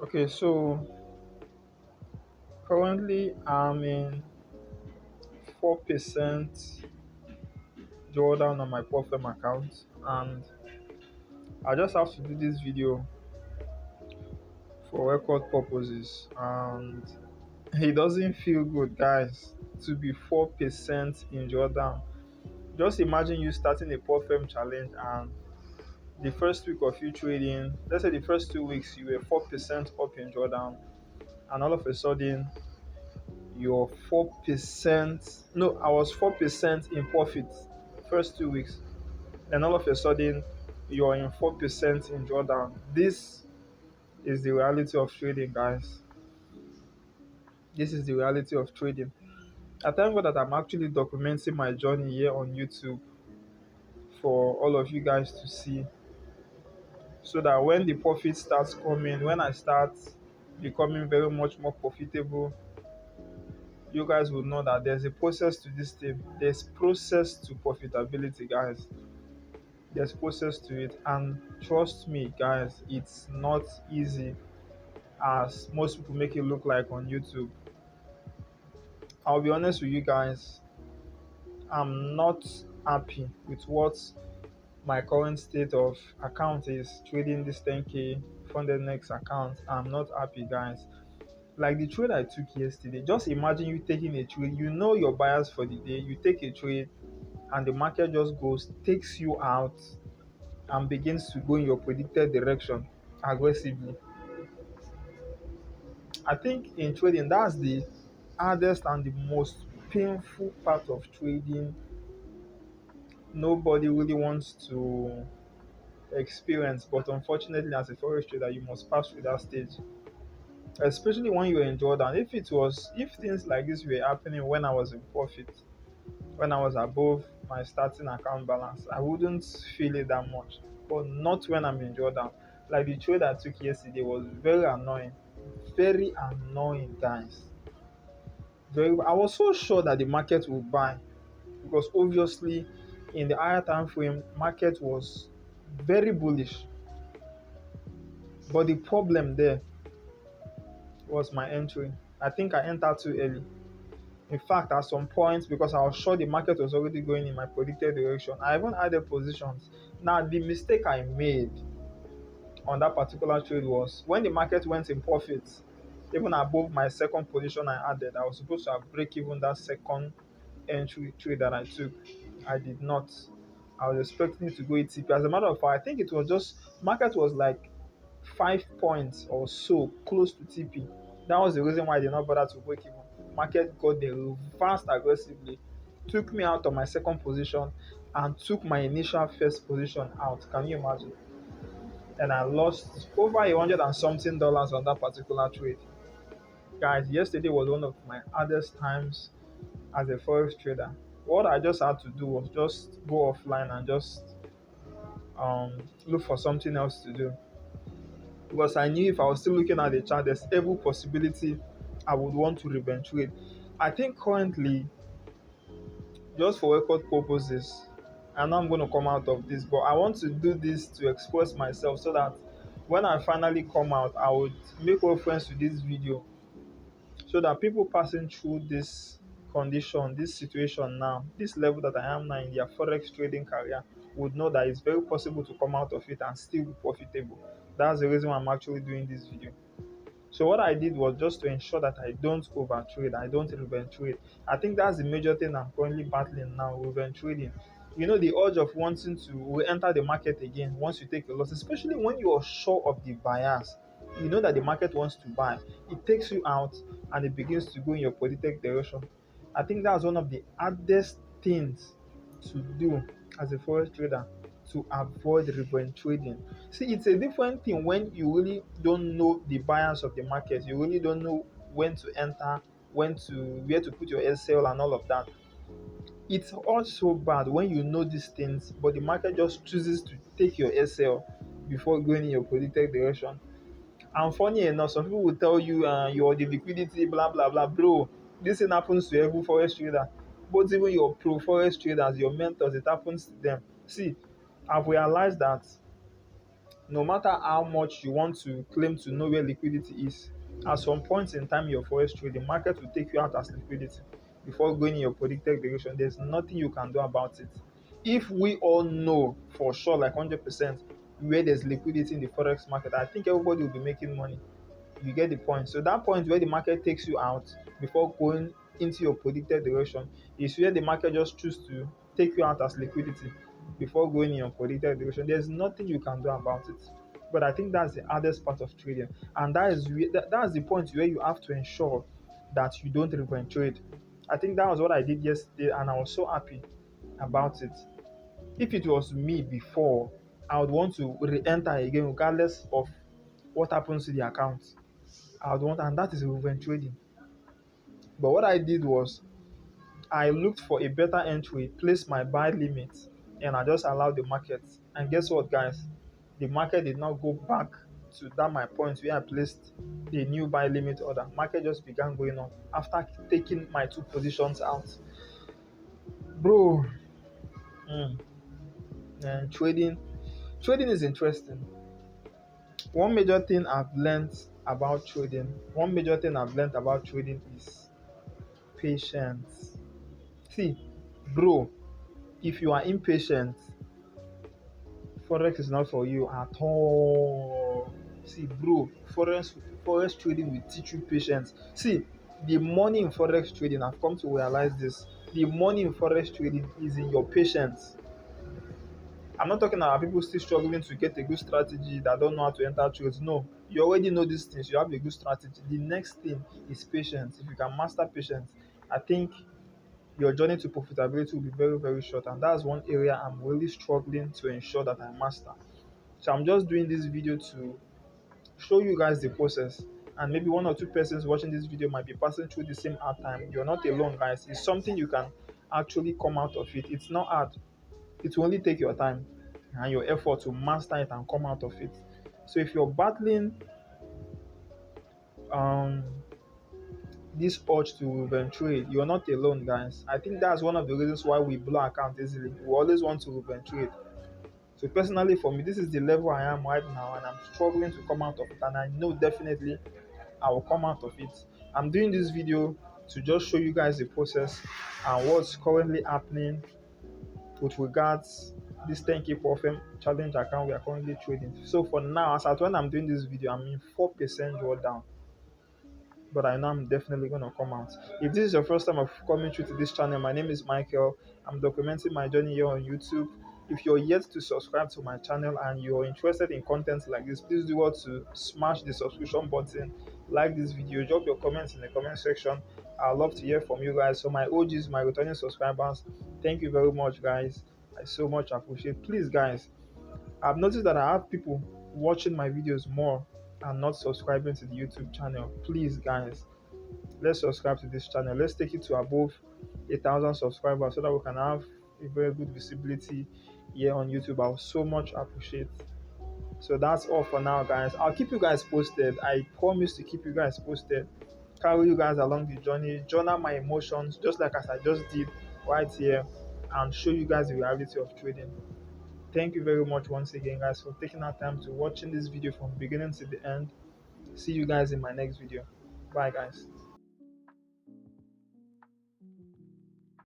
Okay, so currently I'm in 4% drawdown on my Profem account, and I just have to do this video for record purposes. And it doesn't feel good, guys, to be 4% in drawdown. Just imagine you starting a Profem challenge, and the first week of you trading, let's say the first 2 weeks, you were 4% up in drawdown, and all of a sudden you're 4%. No, I was 4% in profit first 2 weeks. Then all of a sudden you're in 4% in drawdown. This is the reality of trading, guys. This is the reality of trading. I thank God that I'm actually documenting my journey here on YouTube for all of you guys to see, so that when the profit starts coming, when I start becoming very much more profitable, you guys will know that there's a process to this thing. There's process to profitability, guys. There's process to it, and trust me, guys, it's not easy as most people make it look like on YouTube. I'll be honest with you guys, I'm not happy with what my current state of account is trading this 10k Fundednext account. I'm not happy, guys. Like the trade I took yesterday, just imagine you taking a trade, you know your buyers for the day, you take a trade, and the market just goes, takes you out, and begins to go in your predicted direction aggressively. I think in trading, that's the hardest and the most painful part of trading. Nobody really wants to experience, but unfortunately, as a forex trader, you must pass through that stage. Especially when you are drawdown. If things like this were happening when I was in profit, when I was above my starting account balance, I wouldn't feel it that much. But not when I'm in drawdown. Like the trade I took yesterday was very annoying, guys. I was so sure that the market would buy, because obviously in the higher time frame, market was very bullish. But the problem there was my entry. I think I entered too early. In fact, at some point, because I was sure the market was already going in my predicted direction, I even added positions. Now, the mistake I made on that particular trade was when the market went in profit, even above my second position I added, I was supposed to have break even that second entry trade that I took. I did not. I was expecting it to go ETP. As a matter of fact, I think it was just market was like 5 points or so close to TP. That was the reason why I did not bother to break even. Market got there reversed aggressively, took me out of my second position, and took my initial first position out. Can you imagine? And I lost over 100 and something dollars on that particular trade. Guys, yesterday was one of my hardest times as a forex trader. What I just had to do was just go offline and just look for something else to do, because I knew if I was still looking at the chart, there's every possibility I would want to revenge trade. I think currently, just for record purposes, I know I'm going to come out of this, but I want to do this to express myself so that when I finally come out, I would make reference to this video, so that people passing through this condition, this situation now, this level that I am now in their forex trading career, would know that it's very possible to come out of it and still be profitable. That's the reason why I'm actually doing this video. So what I did was just to ensure that I don't overtrade, I don't revenge trade. I think that's the major thing I'm currently battling now, revenge trading. You know, the urge of wanting to re-enter the market again once you take a loss, especially when you are sure of the bias. You know that the market wants to buy. It takes you out and it begins to go in your predicted direction. I think that's one of the hardest things to do as a forex trader, to avoid revenge trading. See, it's a different thing when you really don't know the bias of the market. You really don't know when to enter, where to put your SL and all of that. It's also bad when you know these things, but the market just chooses to take your SL before going in your predicted direction. And funny enough, some people will tell you you're the liquidity, blah blah blah. Bro, this thing happens to every forex trader. But even your pro forex traders, your mentors, it happens to them. See, I've realized that no matter how much you want to claim to know where liquidity is, at some point in time in your forex trade, the market will take you out as liquidity before going in your predicted direction. There's nothing you can do about it. If we all know for sure, like 100%, where there's liquidity in the forex market, I think everybody will be making money. You get the point. So that point where the market takes you out before going into your predicted direction is where the market just choose to take you out as liquidity before going in your predicted direction. There's nothing you can do about it. But I think that's the hardest part of trading, and that's the point where you have to ensure that you don't reverse trade. I think that was what I did yesterday, and I was so happy about it. If it was me before, I would want to re-enter again regardless of what happens to the account. I would want, and that is reverse trading. But what I did was I looked for a better entry, placed my buy limit, and I just allowed the market. And guess what, guys? The market did not go back to that my point where I placed the new buy limit order. Market just began going up after taking my two positions out. Bro, mm, and trading is interesting. One major thing I've learned about trading is patience. See, bro, if you are impatient, forex is not for you at all. See, bro, forex trading will teach you patience. See, the money in forex trading, I've come to realize this. The money in forex trading is in your patience. I'm not talking about people still struggling to get a good strategy that don't know how to enter trades. No, you already know these things. You have a good strategy. The next thing is patience. If you can master patience, I think your journey to profitability will be very, very short. And that's one area I'm really struggling to ensure that I master. So I'm just doing this video to show you guys the process. And maybe one or two persons watching this video might be passing through the same hard time. You're not alone, guys. It's something you can actually come out of it. It's not hard. It will only take your time and your effort to master it and come out of it. So if you're battling um this urge to trade, you're not alone, guys. I think that's one of the reasons why we blow account easily. We always want to trade. So personally for me, this is the level I am right now, and I'm struggling to come out of it, and I know definitely I will come out of it. I'm doing this video to just show you guys the process and what's currently happening with regards this 10k profit challenge account we are currently trading. So for now, as at when I'm doing this video, I'm in 4% drawdown, but I know I'm definitely going to come out. If this is your first time of coming through to this channel, my name is Michael. I'm documenting my journey here on YouTube. If you're yet to subscribe to my channel and you're interested in content like this, please do what to smash the subscription button, like this video, drop your comments in the comment section. I'd love to hear from you guys. So my OGs, my returning subscribers, thank you very much, guys. I so much appreciate. Please, guys, I've noticed that I have people watching my videos more and not subscribing to the YouTube channel. Please, guys, let's subscribe to this channel. Let's take it to above 1,000 subscribers so that we can have a very good visibility here on YouTube. I'll so much appreciate. So that's all for now, guys. I'll keep you guys posted. I promise to keep you guys posted, carry you guys along the journey, journal my emotions, just like as I just did right here, and show you guys the reality of trading. Thank you very much once again, guys, for taking our time to watching this video from beginning to the end. See you guys in my next video. Bye, guys.